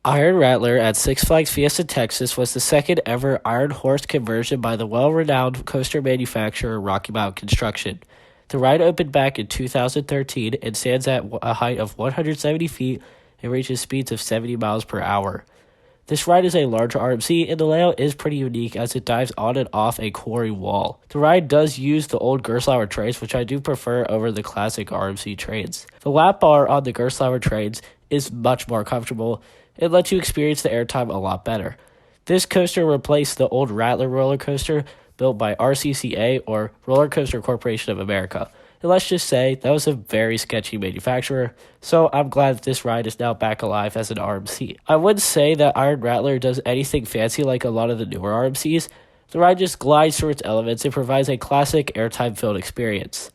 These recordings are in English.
Iron Rattler at Six Flags Fiesta, Texas was the second ever Iron Horse conversion by the well-renowned coaster manufacturer Rocky Mountain Construction. The ride opened back in 2013 and stands at a height of 170 feet and reaches speeds of 70 miles per hour. This ride is a larger RMC, and the layout is pretty unique as it dives on and off a quarry wall. The ride does use the old Gerstlauer trains, which I do prefer over the classic RMC trains. The lap bar on the Gerstlauer trains is much more comfortable and lets you experience the airtime a lot better. This coaster replaced the old Rattler roller coaster built by RCCA, or Roller Coaster Corporation of America. And let's just say that was a very sketchy manufacturer, so I'm glad that this ride is now back alive as an RMC. I wouldn't say that Iron Rattler does anything fancy like a lot of the newer RMCs. The ride just glides through its elements and provides a classic airtime-filled experience.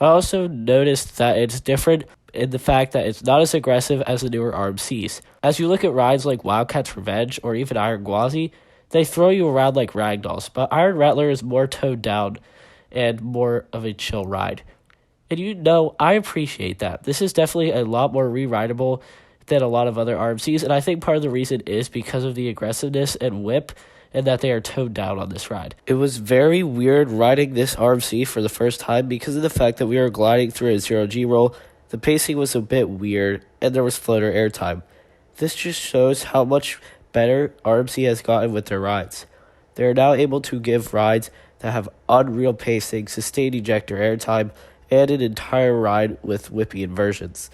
I also noticed that it's different in the fact that it's not as aggressive as the newer RMCs. As you look at rides like Wildcat's Revenge or even Iron Gwazi, they throw you around like ragdolls, but Iron Rattler is more toned down and more of a chill ride. And I appreciate that. This is definitely a lot more re-rideable than a lot of other RMCs, and I think part of the reason is because of the aggressiveness and whip, and that they are toned down on this ride. It was very weird riding this RMC for the first time because of the fact that we were gliding through a zero-G roll. The pacing was a bit weird, and there was floater airtime. This just shows how much better RMC has gotten with their rides. They are now able to give rides that have unreal pacing, sustained ejector airtime, and an entire ride with whippy inversions.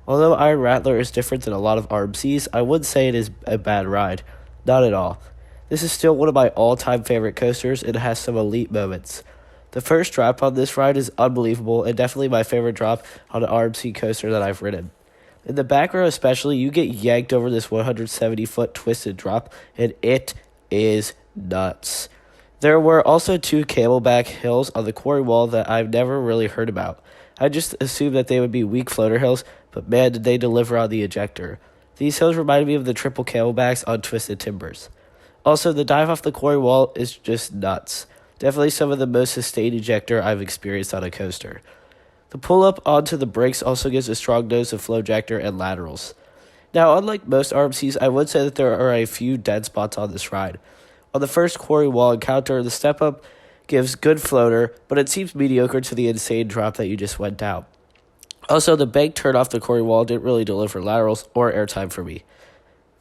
Although Iron Rattler is different than a lot of RMCs, I wouldn't say it is a bad ride. Not at all. This is still one of my all-time favorite coasters, and it has some elite moments. The first drop on this ride is unbelievable, and definitely my favorite drop on an RMC coaster that I've ridden. In the back row especially, you get yanked over this 170-foot twisted drop, and it is nuts. There were also 2 camelback hills on the quarry wall that I've never really heard about. I just assumed that they would be weak floater hills, but man, did they deliver on the ejector. These hills reminded me of the triple camelbacks on Twisted Timbers. Also, the dive off the quarry wall is just nuts. Definitely some of the most sustained ejector I've experienced on a coaster. The pull-up onto the brakes also gives a strong dose of flow ejector and laterals. Now, unlike most RMCs, I would say that there are a few dead spots on this ride. On the first quarry wall encounter, the step-up gives good floater, but it seems mediocre to the insane drop that you just went down. Also, the bank turn off the quarry wall didn't really deliver laterals or airtime for me.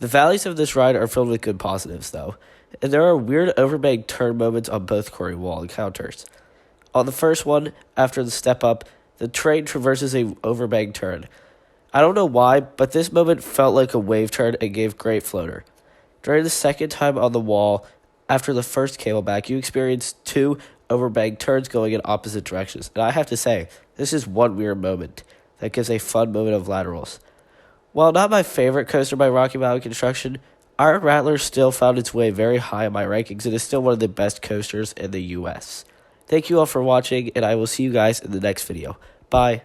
The valleys of this ride are filled with good positives, though, and there are weird overbank turn moments on both quarry wall encounters. On the first one, after the step-up, the train traverses a overbank turn. I don't know why, but this moment felt like a wave turn and gave great floater. During the second time on the wall, after the first camelback, you experience 2 overbank turns going in opposite directions, and I have to say, this is one weird moment that gives a fun moment of laterals. While not my favorite coaster by Rocky Mountain Construction, Iron Rattler still found its way very high in my rankings and is still one of the best coasters in the US. Thank you all for watching, and I will see you guys in the next video. Bye.